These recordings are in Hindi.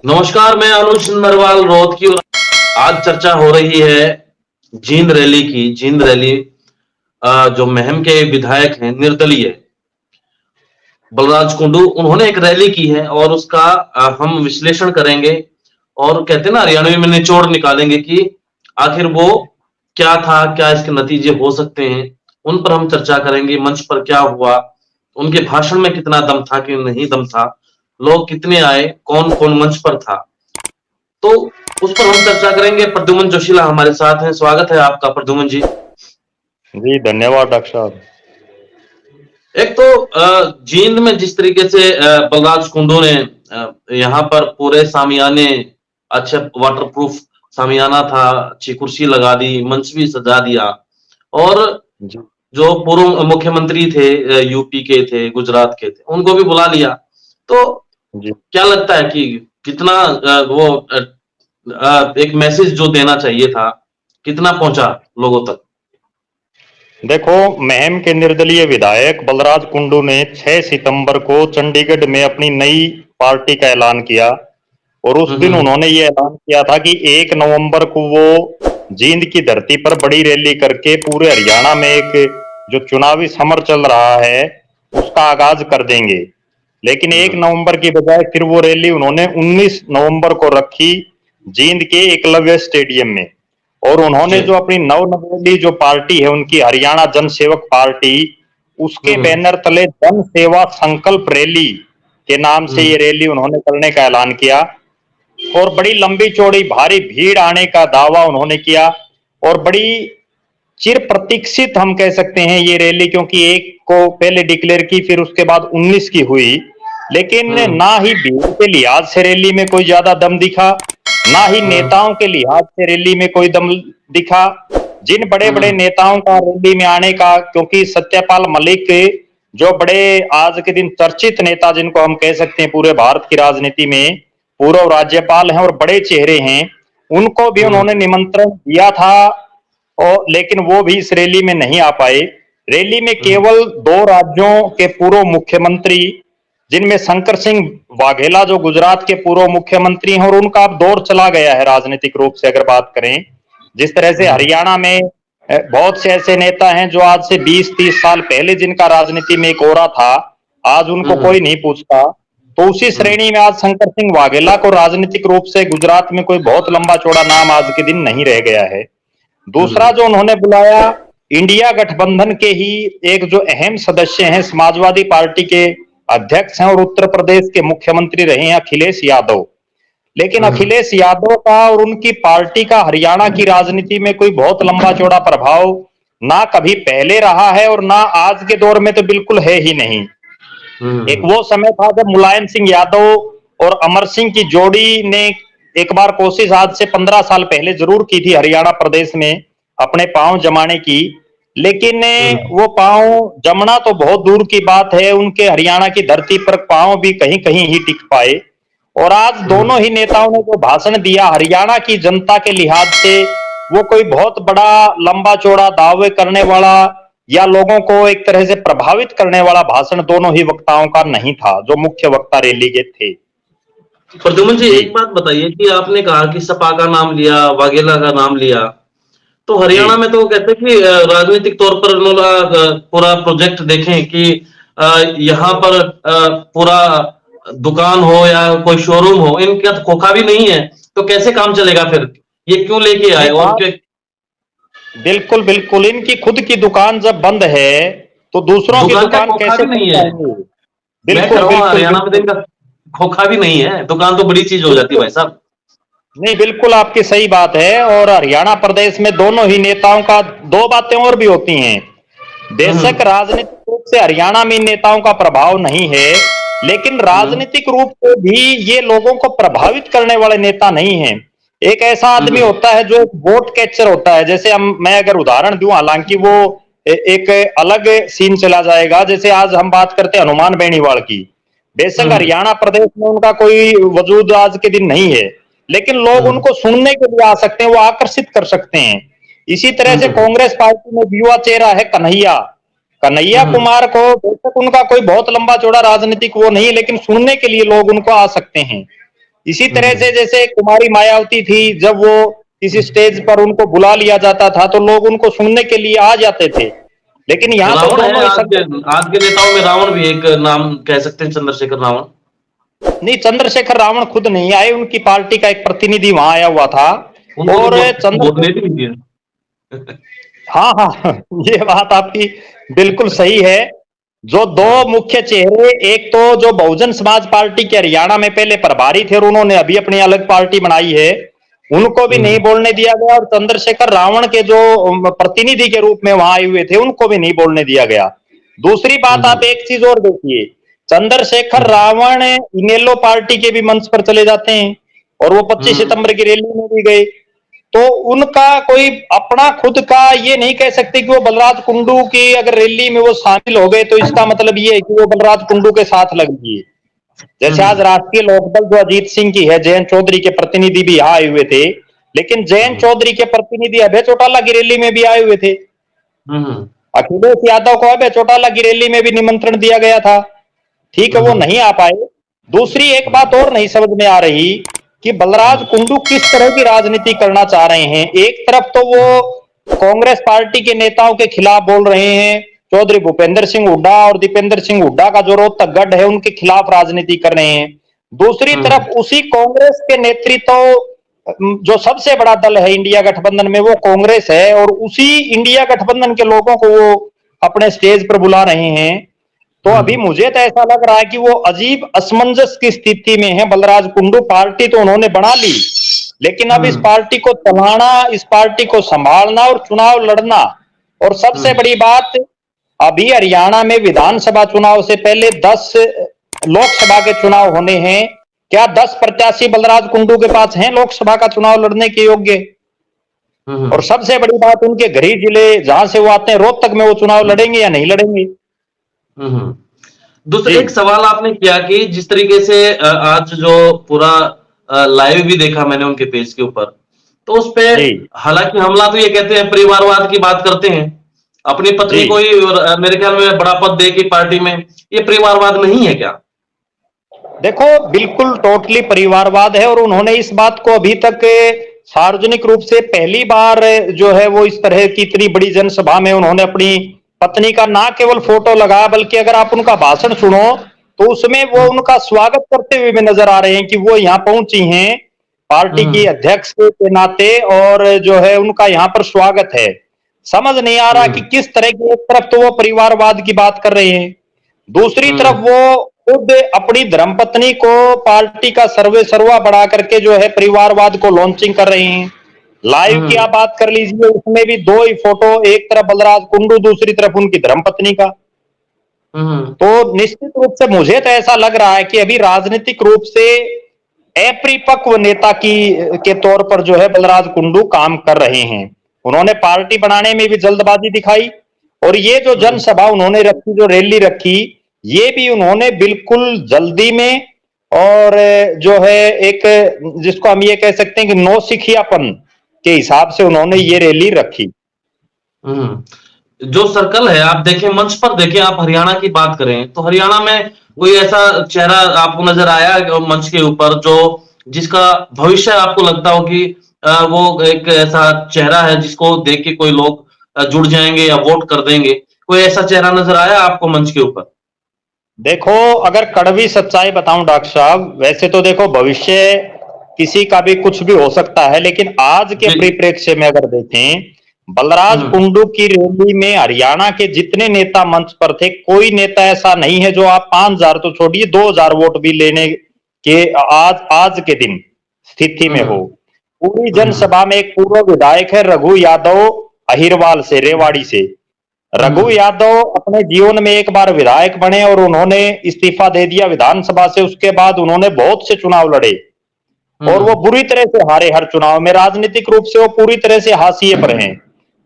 नमस्कार, मैं अनुज नरवाल रोहत की ओर। आज चर्चा हो रही है जींद रैली की। जींद रैली जो महम के विधायक हैं निर्दलीय बलराज कुंडू, उन्होंने एक रैली की है और उसका हम विश्लेषण करेंगे और कहते हैं ना हरियाणवी में निचोड़ निकालेंगे कि आखिर वो क्या था, क्या इसके नतीजे हो सकते हैं। उन पर हम चर्चा करेंगे। मंच पर क्या हुआ, उनके भाषण में कितना दम था कि नहीं दम था, लोग कितने आए, कौन कौन मंच पर था, तो उस पर हम चर्चा करेंगे। प्रद्युमन जोशीला हमारे साथ हैं। स्वागत है आपका प्रद्युमन जी। जी धन्यवाद डॉक्टर साहब। एक तो जींद में जिस तरीके से बलराज कुंडू ने यहाँ पर पूरे सामियाने, अच्छे वाटरप्रूफ सामियाना था, अच्छी कुर्सी लगा दी, मंच भी सजा दिया और जी जो पूर्व मुख्यमंत्री थे, यूपी के थे, गुजरात के थे, उनको भी बुला लिया। तो जी क्या लगता है कि कितना एक मैसेज जो देना चाहिए था, कितना पहुंचा लोगों तक? देखो, महम के निर्दलीय विधायक बलराज कुंडू ने 6 सितंबर को चंडीगढ़ में अपनी नई पार्टी का ऐलान किया और उस दिन हम्म। उन्होंने ये ऐलान किया था कि 1 नवंबर को वो जींद की धरती पर बड़ी रैली करके पूरे हरियाणा में एक जो चुनावी समर चल रहा है उसका आगाज कर देंगे। लेकिन 1 हम्म। नवंबर की बजाय फिर वो रैली उन्होंने 19 नवंबर को रखी जींद के एकलव्य स्टेडियम में। और उन्होंने जी। जो अपनी नवनवेली जो पार्टी है उनकी हरियाणा जन सेवक पार्टी, उसके हम्म। बैनर तले जन सेवा संकल्प रैली के नाम से हम्म। ये रैली उन्होंने करने का ऐलान किया और बड़ी लंबी चौड़ी भारी भीड़ आने का दावा उन्होंने किया। और बड़ी चिर प्रतीक्षित हम कह सकते हैं ये रैली, क्योंकि 1 को पहले डिक्लेयर की, फिर उसके बाद 19 की हुई, लेकिन हम्म। ना ही भीड़ के लिहाज से रैली में कोई ज्यादा दम दिखा, ना ही हम्म। नेताओं के लिहाज से रैली में कोई दम दिखा। जिन बड़े बड़े हम्म। नेताओं का रैली में आने का, क्योंकि सत्यपाल मलिक जो बड़े आज के दिन चर्चित नेता जिनको हम कह सकते हैं पूरे भारत की राजनीति में, पूर्व राज्यपाल हैं और बड़े चेहरे हैं, उनको भी हम्म। उन्होंने निमंत्रण दिया था और लेकिन वो भी इस रैली में नहीं आ पाए। रैली में हम्म। केवल 2 राज्यों के पूर्व मुख्यमंत्री, जिनमें शंकर सिंह वाघेला जो गुजरात के पूर्व मुख्यमंत्री हैं, और उनका अब दौर चला गया है राजनीतिक रूप से अगर बात करें। जिस तरह से हम्म। हरियाणा में बहुत से ऐसे नेता हैं जो आज से 20-30 साल पहले जिनका राजनीति में एक ओरा था, आज उनको हम्म। कोई नहीं पूछता। तो उसी हम्म। श्रेणी में आज शंकर सिंह वाघेला को राजनीतिक रूप से गुजरात में कोई बहुत लंबा चौड़ा नाम आज के दिन नहीं रह गया है। दूसरा हम्म। जो उन्होंने बुलाया, इंडिया गठबंधन के ही एक जो अहम सदस्य हैं, समाजवादी पार्टी के अध्यक्ष हैं और उत्तर प्रदेश के मुख्यमंत्री रहे हैं अखिलेश यादव। लेकिन हम्म। अखिलेश यादव का और उनकी पार्टी का हरियाणा की राजनीति में कोई बहुत लंबा चौड़ा प्रभाव ना कभी पहले रहा है और ना आज के दौर में तो बिल्कुल है ही नहीं। एक हम्म। वो समय था जब मुलायम सिंह यादव और अमर सिंह की जोड़ी ने एक बार कोशिश आज से 15 साल पहले जरूर की थी हरियाणा प्रदेश में अपने पांव जमाने की, लेकिन हम्म। वो पांव जमना तो बहुत दूर की बात है, उनके हरियाणा की धरती पर पांव भी कहीं कहीं ही टिक पाए। और आज हम्म। दोनों ही नेताओं ने जो भाषण दिया हरियाणा की जनता के लिहाज से, वो कोई बहुत बड़ा लंबा चौड़ा दावे करने वाला या लोगों को एक तरह से प्रभावित करने वाला भाषण दोनों ही वक्ताओं का नहीं था जो मुख्य वक्ता रैली के थे। प्रद्युमन जी, जी एक बात बताइए कि आपने कहा कि सपा का नाम लिया, वाघेला का नाम लिया, तो जी हरियाणा में तो वो कहते हैं कि राजनीतिक तौर पर उन्होंने पूरा प्रोजेक्ट देखें कि यहाँ पर पूरा दुकान हो या कोई शोरूम हो, इनका तो खोखा भी नहीं है, तो कैसे काम चलेगा फिर? ये क्यों लेके आए नहीं, और बात क्यों? बिल्कुल बिल्कुल, इनकी खुद की दुकान जब बंद है तो दूसरों की दुकान का दुकान खोखा कैसे भी खुल नहीं है। पाएंगे। मैं कह बिल्कुल रहा हूँ बिल्कुल हरियाणा में तो बिल्कुल इनका खोखा भी नहीं है। दुकान तो बड़ी चीज हो जाती है बिल्कुल। भाई साहब। नहीं, बिल्कुल आपकी सही बात है। और हरियाणा प्रदेश में दोनों ही नेताओं का दो बातें और भी होती हैं। बेशक हम्म। राजनीतिक रूप से हरियाणा में इन नेताओं का प्रभाव नहीं है, लेकिन हम्म। राजनीतिक रूप से भी ये लोगों को प्रभावित करने वाले नेता नहीं है। एक ऐसा आदमी हम्म। होता है जो एक वोट कैचर होता है। जैसे हम मैं अगर उदाहरण दूं, हालांकि वो एक अलग सीन चला जाएगा, जैसे आज हम बात करते हैं हनुमान बेनीवाल की। बेशक हम्म। हरियाणा प्रदेश में उनका कोई वजूद आज के दिन नहीं है, लेकिन लोग हम्म। उनको सुनने के लिए आ सकते हैं, वो आकर्षित कर सकते हैं। इसी तरह से हम्म। कांग्रेस पार्टी में युवा चेहरा है कन्हैया कन्हैया हम्म। कुमार को। बेशक उनका कोई बहुत लंबा चौड़ा राजनीतिक वो नहीं, लेकिन सुनने के लिए लोग उनको आ सकते हैं। इसी तरह से जैसे कुमारी मायावती थी, जब वो किसी स्टेज पर उनको बुला लिया जाता था तो लोग उनको सुनने के लिए आ जाते थे, लेकिन यहाँ तो रावण है दोनों ही आज के नेताओं में, रावण भी एक नाम कह सकते हैं, चंद्रशेखर रावण। नहीं, चंद्रशेखर रावण खुद नहीं आए, उनकी पार्टी का एक प्रतिनिधि वहां आया हुआ था। उनको और तो बोलने भी नहीं दिया। हाँ हाँ, ये बात आपकी बिल्कुल सही है। जो दो हाँ। मुख्य चेहरे, एक तो जो बहुजन समाज पार्टी के हरियाणा में पहले प्रभारी थे और उन्होंने अभी अपनी अलग पार्टी बनाई है, उनको भी नहीं बोलने दिया गया, और चंद्रशेखर रावण के जो प्रतिनिधि के रूप में वहां आए हुए थे उनको भी नहीं बोलने दिया गया। दूसरी बात, आप एक चीज और देखिए, चंद्रशेखर रावण इनेलो पार्टी के भी मंच पर चले जाते हैं और वो 25 सितंबर की रैली में भी गए। तो उनका कोई अपना खुद का ये नहीं कह सकते कि वो बलराज कुंडू की अगर रैली में वो शामिल हो गए तो इसका मतलब ये है कि वो बलराज कुंडू के साथ लग गए। जैसे आज राष्ट्रीय लोकदल जो अजीत सिंह की है, जयंत चौधरी के प्रतिनिधि भी यहाँ आए हुए थे, लेकिन जयंत चौधरी के प्रतिनिधि अभय चौटाला की रैली में भी आए हुए थे। अखिलेश यादव को अभय चौटाला की रैली में भी निमंत्रण दिया गया था, ठीक है, वो नहीं आ पाए। दूसरी एक बात और नहीं समझ में आ रही कि बलराज कुंडू किस तरह की राजनीति करना चाह रहे हैं। एक तरफ तो वो कांग्रेस पार्टी के नेताओं के खिलाफ बोल रहे हैं, चौधरी भूपेंद्र सिंह हुड्डा और दीपेंद्र सिंह हुड्डा का जो रोहतक गढ़ है उनके खिलाफ राजनीति कर रहे हैं। दूसरी तरफ उसी कांग्रेस के नेतृत्व, जो सबसे बड़ा दल है इंडिया गठबंधन में, वो कांग्रेस है, और उसी इंडिया गठबंधन के लोगों को वो अपने स्टेज पर बुला रहे हैं। तो अभी मुझे तो ऐसा लग रहा है कि वो अजीब असमंजस की स्थिति में है बलराज कुंडू। पार्टी तो उन्होंने बना ली, लेकिन अब इस पार्टी को चलाना, इस पार्टी को संभालना और चुनाव लड़ना, और सबसे बड़ी बात, अभी हरियाणा में विधानसभा चुनाव से पहले 10 लोकसभा के चुनाव होने हैं। क्या 10 प्रत्याशी बलराज कुंडू के पास हैं लोकसभा का चुनाव लड़ने के योग्य? और सबसे बड़ी बात, उनके गृह जिले जहां से वो आते हैं, रोहतक में वो चुनाव लड़ेंगे या नहीं लड़ेंगे? दूसरा एक सवाल आपने किया कि जिस तरीके से आज जो पूरा लाइव भी देखा मैंने उनके पेज के ऊपर, तो उस पे हालांकि हमला तो ये कहते हैं परिवारवाद की बात करते हैं, अपनी पत्नी को ही मेरे ख्याल में बड़ा पद दे की पार्टी में, ये परिवारवाद नहीं है क्या? देखो, बिल्कुल टोटली परिवारवाद है, और उन्होंने इस बात को अभी तक सार्वजनिक रूप से पहली बार जो है वो इस तरह की इतनी बड़ी जनसभा में उन्होंने अपनी पत्नी का ना केवल फोटो लगाया, बल्कि अगर आप उनका भाषण सुनो तो उसमें वो उनका स्वागत करते हुए भी नजर आ रहे हैं कि वो यहाँ पहुंची हैं पार्टी की अध्यक्ष के नाते, और जो है उनका यहाँ पर स्वागत है। समझ नहीं आ रहा कि किस तरह की, एक तरफ तो वो परिवारवाद की बात कर रहे हैं, दूसरी तरफ वो खुद अपनी धर्मपत्नी को पार्टी का सर्वे सर्वा बढ़ा करके जो है परिवारवाद को लॉन्चिंग कर रहे हैं। लाइव की आप बात कर लीजिए, उसमें भी दो ही फोटो, एक तरफ बलराज कुंडू, दूसरी तरफ उनकी धर्मपत्नी का। तो निश्चित रूप से मुझे तो ऐसा लग रहा है कि अभी राजनीतिक रूप से अपरिपक्व नेता के तौर पर जो है बलराज कुंडू काम कर रहे हैं। उन्होंने पार्टी बनाने में भी जल्दबाजी दिखाई, और ये जो जनसभा उन्होंने रखी, जो रैली रखी, ये भी उन्होंने बिल्कुल जल्दी में, और जो है एक, जिसको हम ये कह सकते हैं कि नौसिखियापन के हिसाब से उन्होंने ये रैली रखी। जो सर्कल है, आप देखें मंच पर, देखें आप हरियाणा की बात करें तो हरियाणा में कोई ऐसा चेहरा आपको नजर आया मंच के ऊपर जो जिसका भविष्य आपको लगता हो कि वो एक ऐसा चेहरा है जिसको देख के कोई लोग जुड़ जाएंगे या वोट कर देंगे? कोई ऐसा चेहरा नजर आया आपको मंच के ऊपर? देखो, अगर कड़वी सच्चाई बताऊं डॉक्टर साहब, वैसे तो देखो भविष्य किसी का भी कुछ भी हो सकता है, लेकिन आज के परिप्रेक्ष्य में अगर देखें, बलराज कुंडू की रैली में हरियाणा के जितने नेता मंच पर थे, कोई नेता ऐसा नहीं है जो आप 5,000 तो छोड़िए 2,000 वोट भी लेने के आज के दिन स्थिति में हो। पूरी जनसभा में एक पूर्व विधायक है रघु यादव अहिरवाल से, रेवाड़ी से। रघु यादव अपने जीवन में एक बार विधायक बने और उन्होंने इस्तीफा दे दिया विधानसभा से। उसके बाद उन्होंने बहुत से चुनाव लड़े और वो बुरी तरह से हारे हर चुनाव में। राजनीतिक रूप से वो पूरी तरह से हाशिए पर हैं।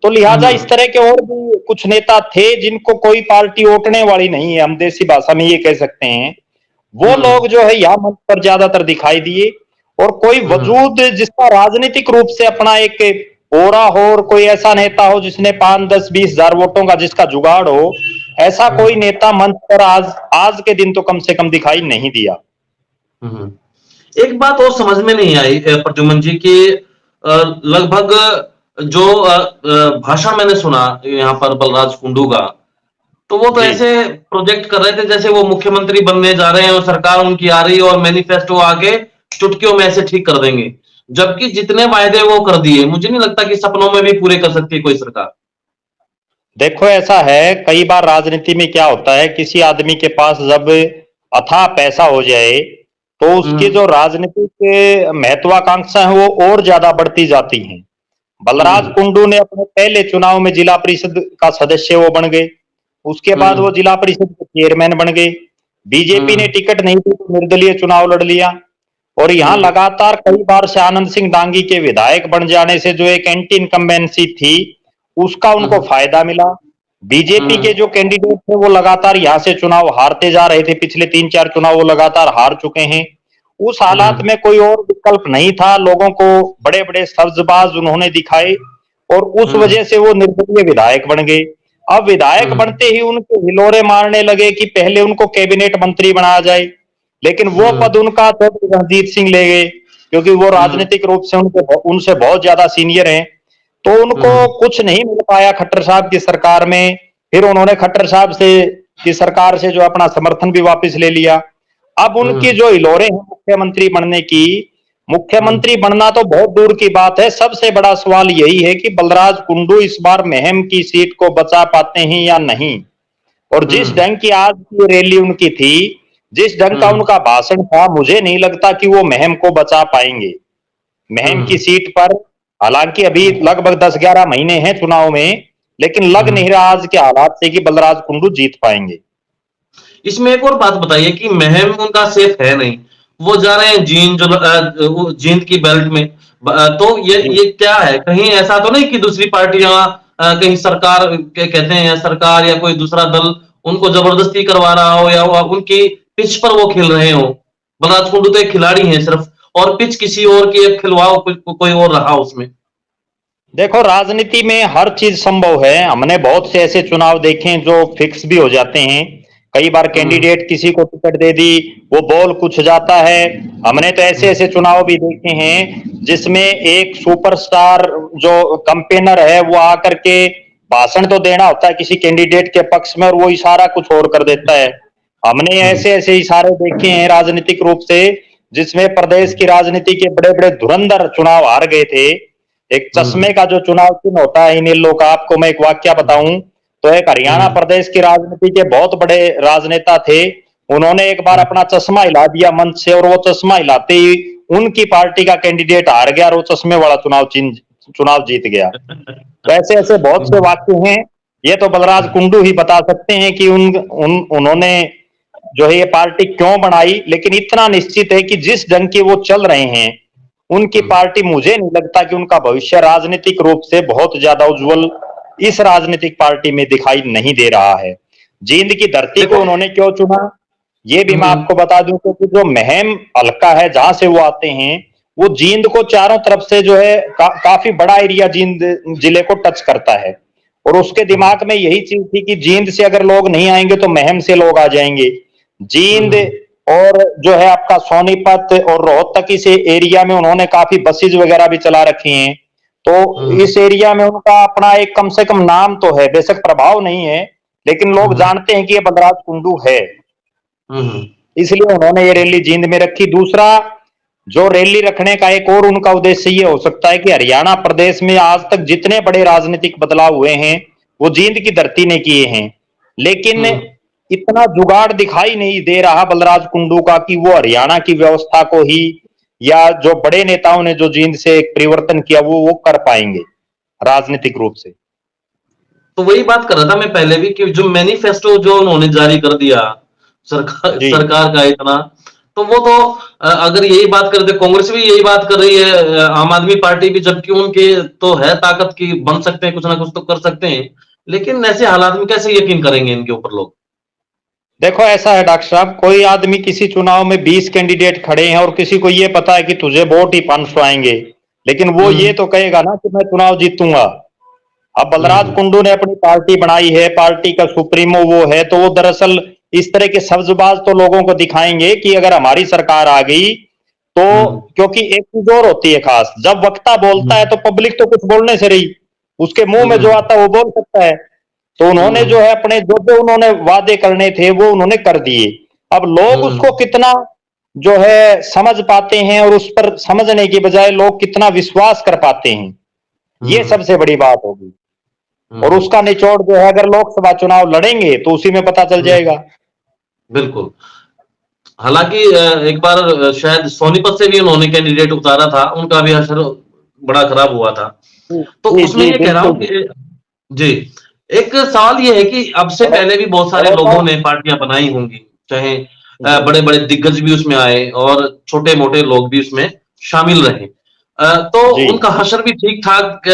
तो लिहाजा इस तरह के और भी कुछ नेता थे जिनको कोई पार्टी ओटने वाली नहीं है, हम देसी भाषा में ये कह सकते हैं। वो लोग जो है यहाँ मंच पर ज्यादातर दिखाई दिए, और कोई वजूद जिसका राजनीतिक रूप से अपना एक ओरा हो, और कोई ऐसा नेता हो जिसने 5, 10, 20 हजार वोटों का जिसका जुगाड़ हो, ऐसा कोई नेता मंच पर आज के दिन तो कम से कम दिखाई नहीं दिया। एक बात और समझ में नहीं आई प्रद्युमन जी की, लगभग जो भाषण मैंने सुना यहाँ पर बलराज कुंडू का, तो वो तो जी। ऐसे प्रोजेक्ट कर रहे थे जैसे वो मुख्यमंत्री बनने जा रहे हैं और सरकार उनकी आ रही है और मैनिफेस्टो आके चुटकियों में ऐसे ठीक कर देंगे, जबकि जितने वायदे वो कर दिए मुझे नहीं लगता कि सपनों में भी पूरे कर सकती है कोई सरकार। देखो ऐसा है, कई बार राजनीति में क्या होता है, किसी आदमी के पास जब अथाह पैसा हो जाए तो उसकी हम्म। जो राजनीतिक महत्वाकांक्षा है वो और ज्यादा बढ़ती जाती हैं। बलराज हम्म। कुंडू ने अपने पहले चुनाव में जिला परिषद का सदस्य वो बन गए, उसके बाद वो हम्म। जिला परिषद के चेयरमैन बन गए। बीजेपी ने हम्म। टिकट नहीं दी तो निर्दलीय चुनाव लड़ लिया। और यहाँ हम्म। लगातार कई बार से आनंद सिंह डांगी के विधायक बन जाने से जो एक एंटी इनकम्बेंसी थी उसका उनको हम्म। फायदा मिला। बीजेपी के हम्म। जो कैंडिडेट थे वो लगातार यहाँ से चुनाव हारते जा रहे थे, पिछले 3-4 चुनाव वो लगातार हार चुके हैं। उस हालात हम्म। में कोई और विकल्प नहीं था, लोगों को बड़े बड़े सब्जबाज उन्होंने दिखाए और उस हम्म। वजह से वो निर्दलीय विधायक बन गए। अब विधायक हम्म। बनते ही उनके हिलोरे मारने लगे कि पहले उनको कैबिनेट मंत्री बनाया जाए, लेकिन वो हम्म। पद उनका चौधरी रणजीत सिंह ले गए क्योंकि वो हम्म। राजनीतिक रूप से उनके उनसे बहुत ज्यादा सीनियर हैं। तो उनको हम्म। कुछ नहीं मिल पाया खट्टर साहब की सरकार में। फिर उन्होंने खट्टर साहब से की सरकार से जो अपना समर्थन भी वापस ले लिया। अब उनकी हम्म। जो हिलोरे हैं मुख्यमंत्री बनने की, हम्म। मुख्यमंत्री बनना तो बहुत दूर की बात है, सबसे बड़ा सवाल यही है कि बलराज कुंडू इस बार महम की सीट को बचा पाते हैं या नहीं। और जिस हम्म। ढंग की आज की रैली उनकी थी, जिस ढंग का हम्म। उनका भाषण था, मुझे नहीं लगता कि वो महम को बचा पाएंगे। महम की हम्म। सीट पर हालांकि अभी लगभग 10-11 महीने हैं चुनाव में, लेकिन लग हम्म। नहीं रहा आज के हालात से कि बलराज कुंडू जीत पाएंगे। इसमें एक और बात बताइए कि महम उनका सेफ है नहीं, वो जा रहे हैं जींद, जो वो जींद की बेल्ट में, तो जी। ये क्या है, कहीं ऐसा तो नहीं कि दूसरी पार्टियां कहीं सरकार कहते हैं या सरकार या कोई दूसरा दल उनको जबरदस्ती करवा रहा हो या उनकी पिच पर वो खेल रहे हो। बलराज कुंडू तो एक खिलाड़ी हैं सिर्फ, और पिच किसी और की, एक खिलवाओ कोई और रहा उसमें। देखो राजनीति में हर चीज संभव है, हमने बहुत से ऐसे चुनाव देखे हैं जो फिक्स भी हो जाते हैं। कई बार हम्म। कैंडिडेट किसी को टिकट दे दी, वो बॉल कुछ जाता है। हमने तो ऐसे हम्म। ऐसे चुनाव भी देखे हैं जिसमें एक सुपरस्टार जो कंपेनर है वो आकर के भाषण तो देना होता है किसी कैंडिडेट के पक्ष में और वो इशारा कुछ और कर देता है। हमने हम्म। ऐसे ऐसे इशारे देखे हैं राजनीतिक रूप से, जिसमें प्रदेश की राजनीति के बड़े बड़े धुरंधर चुनाव हार गए थे। एक हम्म। चश्मे का जो चुनाव चिन्ह होता है इन लोगों का, आपको मैं एक वाक्य बताऊं तो एक हरियाणा हम्म। प्रदेश की राजनीति के बहुत बड़े राजनेता थे, उन्होंने एक बार अपना चश्मा हिला दिया मंच से और वो चश्मा हिलाते ही उनकी पार्टी का कैंडिडेट हार गया और वो चश्मे वाला चुनाव जीत गया। तो ऐसे ऐसे बहुत से हम्म। वाक्य हैं। ये तो बलराज कुंडू ही बता सकते हैं कि उन्होंने जो है ये पार्टी क्यों बनाई, लेकिन इतना निश्चित है कि जिस ढंग की वो चल रहे हैं उनकी हम्म। पार्टी, मुझे नहीं लगता कि उनका भविष्य राजनीतिक रूप से बहुत ज्यादा उज्जवल इस राजनीतिक पार्टी में दिखाई नहीं दे रहा है। जींद की धरती को देखो। उन्होंने क्यों चुना, ये भी मैं हम्म। आपको बता दूं, क्योंकि जो महम हल्का है जहां से वो आते हैं वो जींद को चारों तरफ से जो है काफी बड़ा एरिया जींद जिले को टच करता है। और उसके हम्म। दिमाग में यही चीज थी कि जींद से अगर लोग नहीं आएंगे तो महम से लोग आ जाएंगे। जींद हम्म। और जो है आपका सोनीपत और रोहतक इस एरिया में उन्होंने काफी बसेज वगैरह भी चला रखी हैं। तो हम्म। इस एरिया में उनका अपना एक कम से कम नाम तो है, बेशक प्रभाव नहीं है, लेकिन लोग हम्म। जानते हैं कि ये बलराज कुंडू है। हम्म। इसलिए उन्होंने ये रैली जींद में रखी। दूसरा, जो रैली रखने का एक और उनका उद्देश्य ये हो सकता है कि हरियाणा प्रदेश में आज तक जितने बड़े राजनीतिक बदलाव हुए हैं वो जींद की धरती ने किए हैं, लेकिन हम्म। इतना जुगाड़ दिखाई नहीं दे रहा बलराज कुंडू का कि वो हरियाणा की व्यवस्था को ही या जो बड़े नेताओं ने जो जींद से एक परिवर्तन किया वो कर पाएंगे राजनीतिक रूप से। तो वही बात कर रहा था मैं पहले भी कि जो मैनिफेस्टो जो उन्होंने जारी कर दिया सरकार जी। सरकार का इतना, तो वो तो अगर यही बात करते, कांग्रेस भी यही बात कर रही है, आम आदमी पार्टी भी, जबकि उनके तो है ताकत की बन सकते हैं, कुछ ना कुछ तो कर सकते हैं, लेकिन ऐसे हालात में कैसे यकीन करेंगे इनके ऊपर लोग। देखो ऐसा है डॉक्टर साहब, कोई आदमी किसी चुनाव में 20 कैंडिडेट खड़े हैं और किसी को ये पता है कि तुझे वोट ही 500 आएंगे, लेकिन वो ये हम्म। तो कहेगा ना कि मैं चुनाव जीतूंगा। अब बलराज हम्म। कुंडू ने अपनी पार्टी बनाई है, पार्टी का सुप्रीमो वो है, तो वो दरअसल इस तरह के सब्जबाज तो लोगों को दिखाएंगे कि अगर हमारी सरकार आ गई तो हम्म क्योंकि एक चीज और होती है खास, जब वक्ता बोलता है हम्म तो पब्लिक तो कुछ बोलने से रही, उसके मुंह में जो हम्म आता है वो बोल सकता है। तो उन्होंने जो हम्म है अपने जो जो उन्होंने वादे करने थे वो उन्होंने कर दिए। अब लोग हम्म उसको कितना जो है समझ पाते हैं और उस पर समझने की बजाय लोग कितना विश्वास कर पाते हैं, ये हम्म सबसे बड़ी बात होगी। और हम्म उसका निचोड़ जो है अगर लोकसभा चुनाव लड़ेंगे तो उसी में पता चल हम्म, जाएगा। बिल्कुल। हालांकि एक बार शायद सोनीपत से भी उन्होंने कैंडिडेट उतारा था, उनका भी असर बड़ा खराब हुआ था। तो जी उसमें जी ये कह रहा बिल्कुल। हूँ कि जी, एक सवाल ये है कि अब से और पहले भी बहुत सारे और लोगों बात ने पार्टियां बनाई होंगी, चाहे जी बड़े-बड़े दिग्गज भी उसमें आए और छोटे-मोटे लोग भी उसमें शामिल रहे। तो जी उनका हशर भी ठीक-ठाक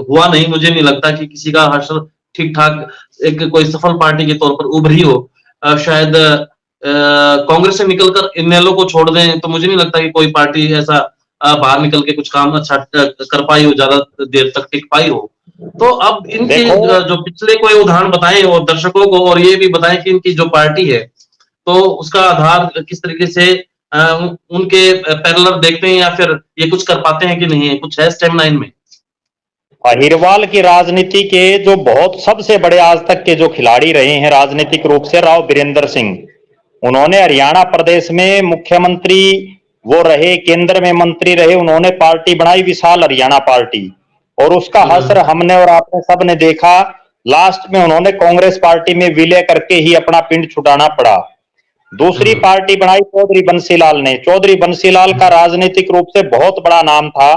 हुआ नहीं, मुझे नहीं लगता कि किसी का हशर ठीक-ठाक एक कोई सफल पार्टी के तौर पर उभरी हो। शायद कांग्रेस से निकलकर इनेलो को छोड़ दें तो मुझे नहीं लगता कि कोई पार्टी ऐसा बाहर निकल के कुछ काम अच्छा कर पाई हो, ज्यादा देर तक टिक पाई हो। तो अब इनके देखो जो पिछले कोई उदाहरण बताएं और दर्शकों को, और ये भी बताएं कि इनकी जो पार्टी है तो उसका आधार किस तरीके से उनके पैरेलल देखते हैं, या फिर ये कुछ कर पाते हैं कि नहीं है, कुछ है स्टेमिना इनमें? अहिरवाल की राजनीति के जो बहुत सबसे बड़े आज तक के जो खिलाड़ी रहे हैं राजनीतिक रूप से, राव बीरेंद्र सिंह, उन्होंने हरियाणा प्रदेश में मुख्यमंत्री वो रहे, केंद्र में मंत्री रहे, उन्होंने पार्टी बनाई विशाल हरियाणा पार्टी, और उसका हश्र हम्म हमने और आपने सब ने देखा। लास्ट में उन्होंने कांग्रेस पार्टी में विलय करके ही अपना पिंड छुटाना पड़ा। दूसरी हम्म पार्टी बनाई चौधरी बंसीलाल ने। चौधरी बंसीलाल का राजनीतिक रूप से बहुत बड़ा नाम था,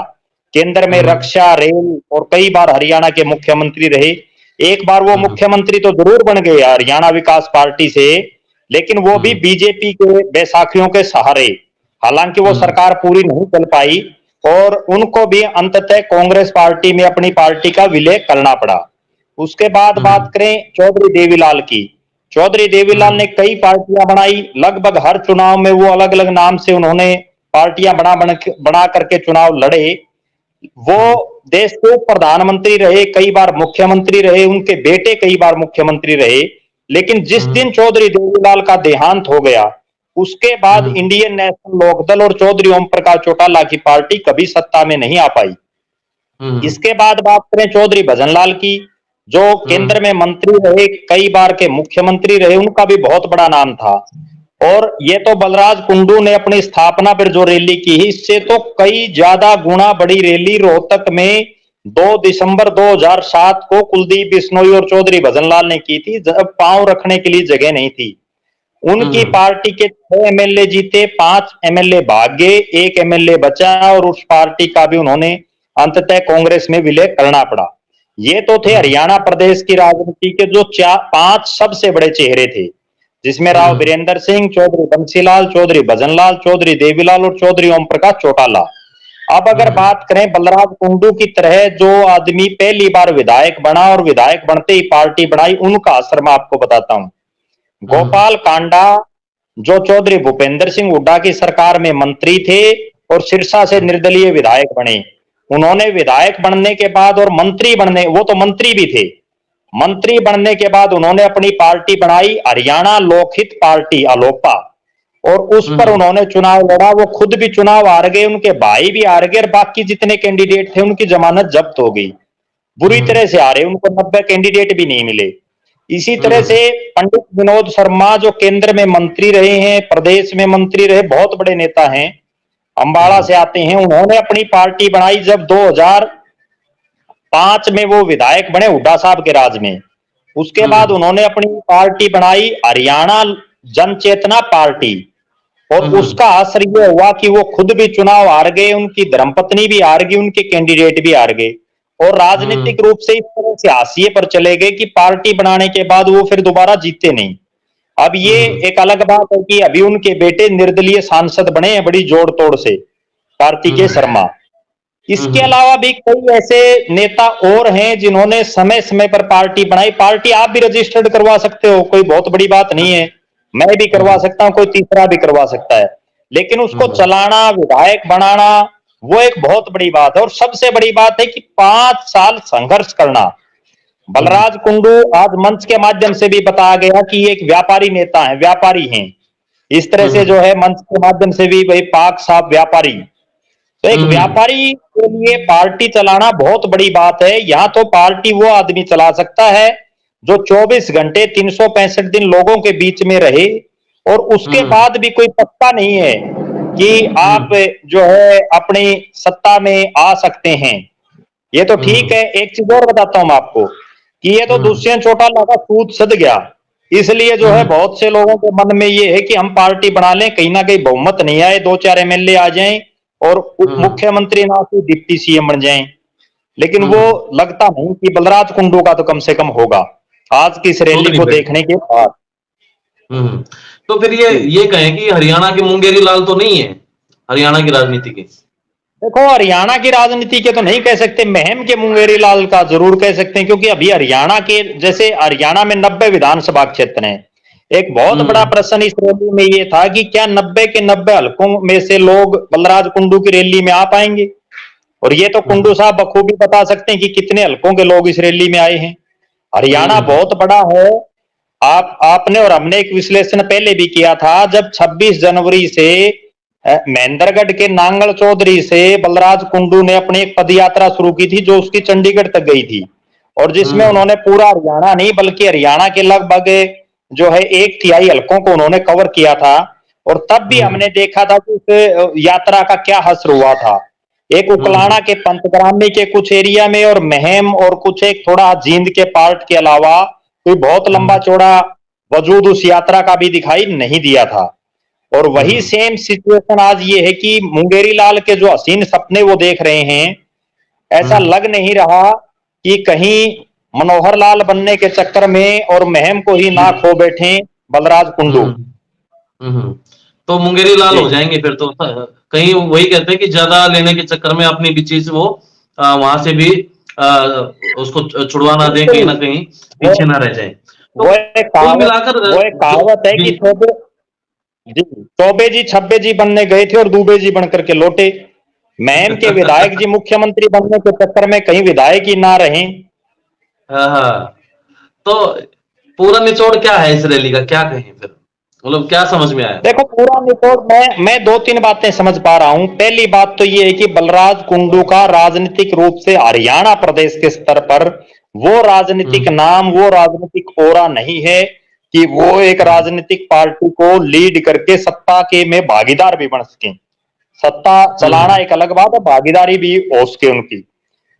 केंद्र में हम्म रक्षा, रेल और कई बार हरियाणा के मुख्यमंत्री रहे। एक बार वो हम्म मुख्यमंत्री तो जरूर बन गए हरियाणा विकास पार्टी से, लेकिन वो भी हम्म बीजेपी के बैसाखियों के सहारे। हालांकि वो हम्म सरकार पूरी नहीं चल पाई और उनको भी अंततः कांग्रेस पार्टी में अपनी पार्टी का विलय करना पड़ा। उसके बाद बात हम्म करें चौधरी देवीलाल की। चौधरी देवीलाल ने हम्म कई पार्टियां बनाई, लगभग हर चुनाव में वो अलग अलग नाम से उन्होंने पार्टियां बना करके चुनाव लड़े। वो हम्म देश के प्रधानमंत्री रहे, कई बार मुख्यमंत्री रहे, उनके बेटे कई बार मुख्यमंत्री रहे। लेकिन जिस हम्म दिन चौधरी देवीलाल का देहांत हो गया, उसके बाद हम्म इंडियन नेशनल लोकदल और चौधरी ओम प्रकाश चौटाला की पार्टी कभी सत्ता में नहीं आ पाई। हम्म इसके बाद बात करें चौधरी भजनलाल की, जो हम्म केंद्र में मंत्री रहे, कई बार के मुख्यमंत्री रहे, उनका भी बहुत बड़ा नाम था। और ये तो बलराज कुंडू ने अपनी स्थापना पर जो रैली की, इससे तो कई ज्यादा गुना बड़ी रैली रोहतक में 2 दिसंबर 2007 को कुलदीप बिश्नोई और चौधरी भजनलाल ने की थी, जब पांव रखने के लिए जगह नहीं थी। उनकी हम्म पार्टी के 6 एमएलए जीते, 5 एमएलए भाग गए, 1 एमएलए बचा और उस पार्टी का भी उन्होंने अंततः कांग्रेस में विलय करना पड़ा। ये तो थे हम्म हरियाणा प्रदेश की राजनीति के जो 5 सबसे बड़े चेहरे थे, जिसमें राव हम्म बीरेंद्र सिंह, चौधरी बंसीलाल, चौधरी भजनलाल, चौधरी देवीलाल और चौधरी ओम प्रकाश चौटाला। अब अगर हम्म बात करें बलराज कुंडू की तरह जो आदमी पहली बार विधायक बना और विधायक बनते ही पार्टी बनाई, उनका असर मैं आपको बताता हूं। हम्म गोपाल कांडा, जो चौधरी भूपेंद्र सिंह हुड्डा की सरकार में मंत्री थे और सिरसा से निर्दलीय विधायक बने, उन्होंने विधायक बनने के बाद और मंत्री बनने, वो तो मंत्री भी थे, मंत्री बनने के बाद उन्होंने अपनी पार्टी बनाई हरियाणा लोकहित पार्टी अलोपा, और उस पर हम्म उन्होंने चुनाव लड़ा। वो खुद भी चुनाव हार गए, उनके भाई भी हार गए और बाकी जितने कैंडिडेट थे उनकी जमानत जब्त हो गई, बुरी हम्म तरह से हारे, उनको 90 कैंडिडेट भी नहीं मिले। इसी तरह हम्म से पंडित विनोद शर्मा, जो केंद्र में मंत्री रहे हैं, प्रदेश में मंत्री रहे, बहुत बड़े नेता हैं, अंबाला हम्म से आते हैं, उन्होंने अपनी पार्टी बनाई जब 2005 में वो विधायक बने हुड्डा साहब के राज में। उसके बाद हम्म उन्होंने अपनी पार्टी बनाई हरियाणा जन चेतना पार्टी, और हम्म उसका असर ये हुआ कि वो खुद भी चुनाव हार गए, उनकी धर्मपत्नी भी हार गई, उनके कैंडिडेट भी हार गए, और हम्म राजनीतिक रूप से इस तरह से हाशिए पर चले गए कि पार्टी बनाने के बाद वो फिर दोबारा जीते नहीं। अब ये हम्म एक अलग बात है कि अभी उनके बेटे निर्दलीय सांसद बने हैं बड़ी जोड़ तोड़ से, कार्तिकेय हम्म शर्मा। इसके हम्म अलावा भी कई ऐसे नेता और हैं जिन्होंने समय समय पर पार्टी बनाई। पार्टी आप भी रजिस्टर्ड करवा सकते हो, कोई बहुत बड़ी बात नहीं है, मैं भी करवा हम्म सकता हूं, कोई तीसरा भी करवा सकता है, लेकिन उसको हम्म चलाना, विधायक बनाना, वो एक बहुत बड़ी बात है। और सबसे बड़ी बात है कि 5 साल संघर्ष करना। हम्म बलराज कुंडू आज मंच के माध्यम से भी बताया गया कि ये एक व्यापारी नेता है, व्यापारी हैं, इस तरह से जो है मंच के माध्यम से भी भाई पाक साहब व्यापारी, तो एक व्यापारी के लिए पार्टी चलाना बहुत बड़ी बात है। यहाँ तो पार्टी वो आदमी चला सकता है जो 24 घंटे 365 दिन लोगों के बीच में रहे, और उसके बाद भी कोई पक्का नहीं है कि आप जो है अपनी सत्ता में आ सकते हैं। ये तो ठीक है। एक चीज और बताता हूं मैं आपको कि ये तो दुष्यंत चौटाला का सूद सद गया, इसलिए जो है बहुत से लोगों के मन में ये है कि हम पार्टी बना लें, कहीं ना कहीं बहुमत नहीं आए, 2-4 एमएलए आ जाएं और उप मुख्यमंत्री ना तो डिप्टी सीएम बन जाएं। लेकिन वो लगता नहीं कि बलराज कुंडू का तो कम से कम होगा आज की इस रैली को देखने के बाद। तो फिर ये कहें कि हरियाणा के मुंगेरी लाल तो नहीं है हरियाणा की राजनीति के? देखो, हरियाणा की राजनीति के तो नहीं कह सकते, महम के मुंगेरी लाल का जरूर कह सकते हैं, क्योंकि अभी हरियाणा के जैसे हरियाणा में 90 विधानसभा क्षेत्र हैं। एक बहुत बड़ा प्रश्न इस रैली में ये था कि क्या 90 के 90 हलकों में से लोग बलराज कुंडू की रैली में आ पाएंगे, और ये तो कुंडू साहब बखूबी बता सकते हैं कि कितने हलकों के लोग इस रैली में आए हैं। हरियाणा बहुत बड़ा है। आपने और हमने एक विश्लेषण पहले भी किया था, जब 26 जनवरी से महेंद्रगढ़ के नांगल चौधरी से बलराज कुंडू ने अपनी एक पद यात्रा शुरू की थी जो उसकी चंडीगढ़ तक गई थी, और जिसमें उन्होंने पूरा हरियाणा नहीं बल्कि हरियाणा के लगभग जो है 1/3 हलकों को उन्होंने कवर किया था। और तब भी हमने देखा था कि उस यात्रा का क्या हश्र हुआ था। एक उकलाना के पंतग्रामी के कुछ एरिया में और महम और कुछ एक थोड़ा जींद के पार्ट के अलावा कोई बहुत लंबा चौड़ा वजूद उस यात्रा का भी दिखाई नहीं दिया था। और वही सेम सिचुएशन आज ये है कि मुंगेरी लाल के जो हसीन सपने वो देख रहे हैं, ऐसा लग नहीं रहा कि कहीं मनोहर लाल बनने के चक्कर में और महम को ही ना खो बैठे बलराज कुंडू। तो मुंगेरी लाल हो जाएंगे फिर तो। कहीं वही कहते हैं कि ज्यादा लेने के चक्कर में अपनी भी चीज वो वहां से भी उसको छुड़वा ना दें, कहीं ना कहीं पीछे ना रह जाए। तो वो एक कहावत है कि चौबे जी छब्बे जी बनने गए थे और दूबे जी बनकर के लौटे। मैम के विधायक जी मुख्यमंत्री बनने के चक्कर में कहीं विधायक ही ना रहे। हाँ, तो पूरा निचोड़ क्या है इस रैली का, क्या कहें फिर, मतलब क्या समझ में आया? देखो, पूरा निचोड़ मैं 2-3 बातें समझ पा रहा हूं। पहली बात तो ये है कि बलराज कुंडू का राजनीतिक रूप से हरियाणा प्रदेश के स्तर पर वो राजनीतिक नाम, वो राजनीतिक ओरा नहीं है कि वो एक राजनीतिक पार्टी को लीड करके सत्ता के में भागीदार भी बन सके। सत्ता चलाना एक अलग बात है, भागीदारी भी हो सके उनकी।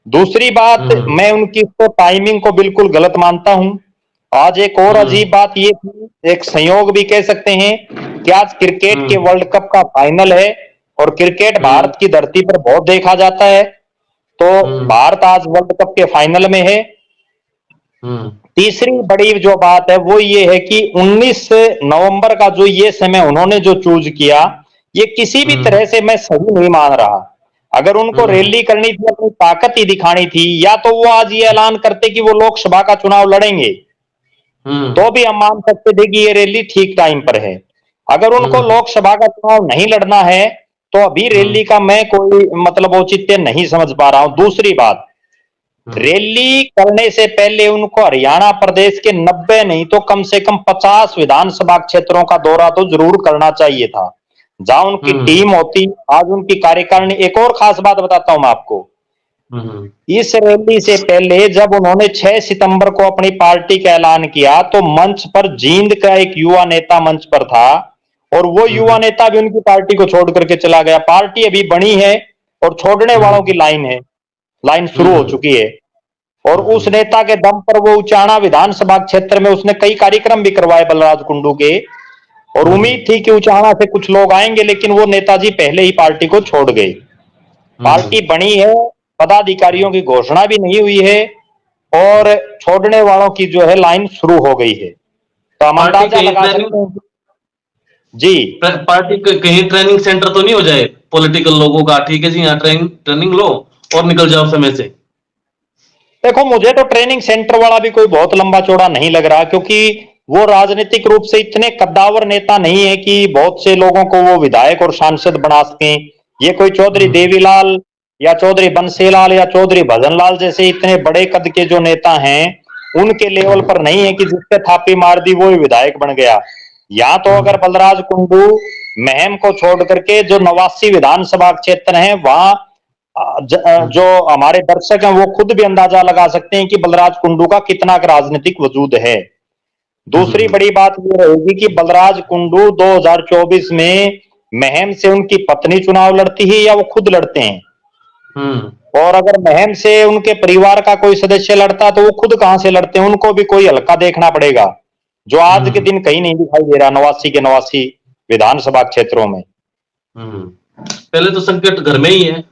दूसरी बात, मैं उनकी तो टाइमिंग को बिल्कुल गलत मानता हूं। आज एक और अजीब बात ये थी, एक संयोग भी कह सकते हैं कि आज क्रिकेट के वर्ल्ड कप का फाइनल है और क्रिकेट भारत की धरती पर बहुत देखा जाता है। तो भारत आज वर्ल्ड कप के फाइनल में है। तीसरी बड़ी जो बात है वो ये है कि 19 नवंबर का जो ये समय उन्होंने जो चूज किया, ये किसी भी तरह से मैं सही नहीं मान रहा। अगर उनको रैली करनी थी, अपनी ताकत ही दिखानी थी, या तो वो आज ये ऐलान करते कि वो लोकसभा का चुनाव लड़ेंगे, तो भी हम मान सकते थे कि ये रैली ठीक टाइम पर है। अगर उनको लोकसभा का चुनाव नहीं लड़ना है तो अभी रैली का मैं कोई मतलब औचित्य नहीं समझ पा रहा हूं। दूसरी बात, रैली करने से पहले उनको हरियाणा प्रदेश के 90 नहीं तो कम से कम 50 विधानसभा क्षेत्रों का दौरा तो जरूर करना चाहिए था, जहां उनकी टीम होती। आज उनकी कार्यकारिणी, एक और खास बात बताता हूं मैं आपको, इस रैली से पहले जब उन्होंने 6 सितंबर को अपनी पार्टी का ऐलान किया तो मंच पर जींद का एक युवा नेता मंच पर था, और वो युवा नेता भी उनकी पार्टी को छोड़ करके चला गया। पार्टी अभी बनी है और छोड़ने वालों की लाइन शुरू हो चुकी है। और उस नेता के दम पर वो उचाना विधानसभा क्षेत्र में उसने कई कार्यक्रम भी करवाए बलराज कुंडू के, और उम्मीद थी कि उचाना से कुछ लोग आएंगे, लेकिन वो नेताजी पहले ही पार्टी को छोड़ गए। पार्टी बनी है, पदाधिकारियों की घोषणा भी नहीं हुई है, और छोड़ने वालों की जो है लाइन शुरू हो गई है। तो हम अंदाजा लगा सकते हैं जी। पार्टी कहीं ट्रेनिंग सेंटर तो नहीं हो जाए पॉलिटिकल लोगों का? ठीक है जी, यहाँ ट्रेनिंग लो और निकल जाओ समय से। देखो, मुझे तो ट्रेनिंग सेंटर वाला भी कोई बहुत लंबा चौड़ा नहीं लग रहा, क्योंकि वो राजनीतिक रूप से इतने कद्दावर नेता नहीं है कि बहुत से लोगों को वो विधायक और सांसद बना सकें। ये कोई चौधरी देवीलाल या चौधरी बंसीलाल या चौधरी भजनलाल जैसे इतने बड़े कद के जो नेता हैं, उनके लेवल पर नहीं है कि जिससे थापी मार दी वो विधायक बन गया। या तो अगर बलराज कुंडू महम को छोड़ करके जो 89 विधानसभा क्षेत्र हैं वहां जो हमारे दर्शक हैं वो खुद भी अंदाजा लगा सकते हैं कि बलराज कुंडू का कितना राजनीतिक वजूद है। दूसरी बड़ी बात ये रहेगी कि बलराज कुंडू 2024 में महम से उनकी पत्नी चुनाव लड़ती है या वो खुद लड़ते हैं। और अगर महम से उनके परिवार का कोई सदस्य लड़ता तो वो खुद कहां से लड़ते हैं, उनको भी कोई हल्का देखना पड़ेगा, जो आज के दिन कहीं नहीं दिखाई दे रहा 89 के 89 विधानसभा क्षेत्रों में। पहले तो संकट घर में ही है।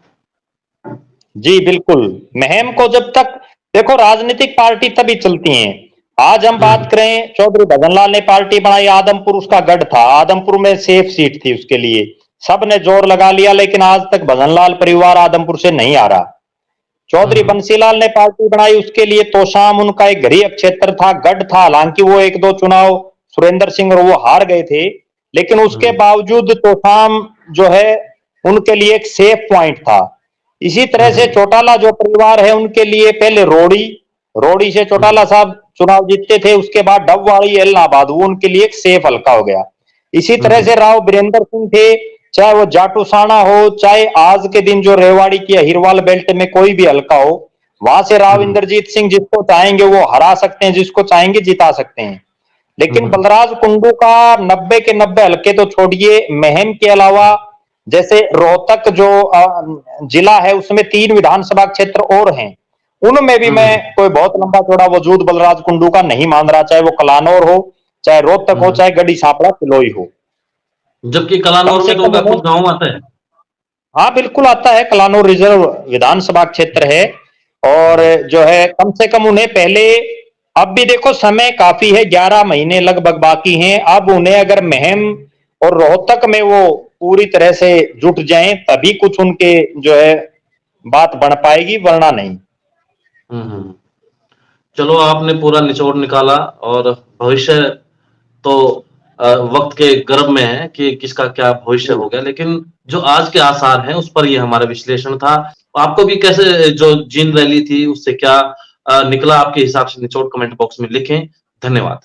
जी बिल्कुल, महम को जब तक देखो राजनीतिक पार्टी तभी चलती हैं। आज हम बात करें, चौधरी भजनलाल ने पार्टी बनाई, आदमपुर उसका गढ़ था, आदमपुर में सेफ सीट थी उसके लिए, सब ने जोर लगा लिया, लेकिन आज तक भजनलाल परिवार आदमपुर से नहीं आ रहा। चौधरी बंसीलाल ने पार्टी बनाई, उसके लिए तोशाम उनका एक गृह क्षेत्र था, गढ़ था, हालांकि वो एक दो चुनाव सुरेंद्र सिंह और वो हार गए थे, लेकिन उसके बावजूद तोशाम जो है उनके लिए एक सेफ पॉइंट था। इसी तरह से चौटाला जो परिवार है उनके लिए पहले रोड़ी से चौटाला साहब चुनाव जीतते थे, उसके बाद डबवाड़ी एलनाबाद, वो उनके लिए एक सेफ हल्का हो गया। इसी तरह से राव वीरेंद्र सिंह थे, चाहे वो जाटूसाना हो, चाहे आज के दिन जो रेवाड़ी की हिरवाल बेल्ट में कोई भी हल्का हो, वहां से राव इंद्रजीत सिंह जिसको चाहेंगे वो हरा सकते हैं, जिसको चाहेंगे जिता सकते हैं। लेकिन बलराज कुंडू का 90 के 90 हल्के तो छोड़िए, महम के अलावा जैसे रोहतक जो जिला है उसमें 3 विधानसभा क्षेत्र और हैं, उनमें भी मैं कोई बहुत लंबा चौड़ा वजूद बलराज कुंडू का नहीं मान रहा, चाहे वो कलानौर हो, चाहे रोहतक हो, चाहे गढ़ी सांपड़ा किलोई हो। जबकि कलानौर में तो उनका खुद गांव आता है। हाँ बिल्कुल आता है, कलानौर रिजर्व विधानसभा क्षेत्र है, और जो है कम से कम उन्हें पहले, अब भी देखो समय काफी है, 11 महीने लगभग बाकी हैं, अब उन्हें अगर महम और रोहतक में वो पूरी तरह से जुट जाएं तभी कुछ उनके जो है बात बन पाएगी, वरना नहीं। चलो आपने पूरा निचोड़ निकाला, और भविष्य तो वक्त के गर्भ में है कि किसका क्या भविष्य हो गया, लेकिन जो आज के आसार हैं उस पर ये हमारा विश्लेषण था। आपको भी कैसे जो जींद रैली थी उससे क्या निकला आपके हिसाब से, निचोड़ कमेंट बॉक्स में लिखें। धन्यवाद।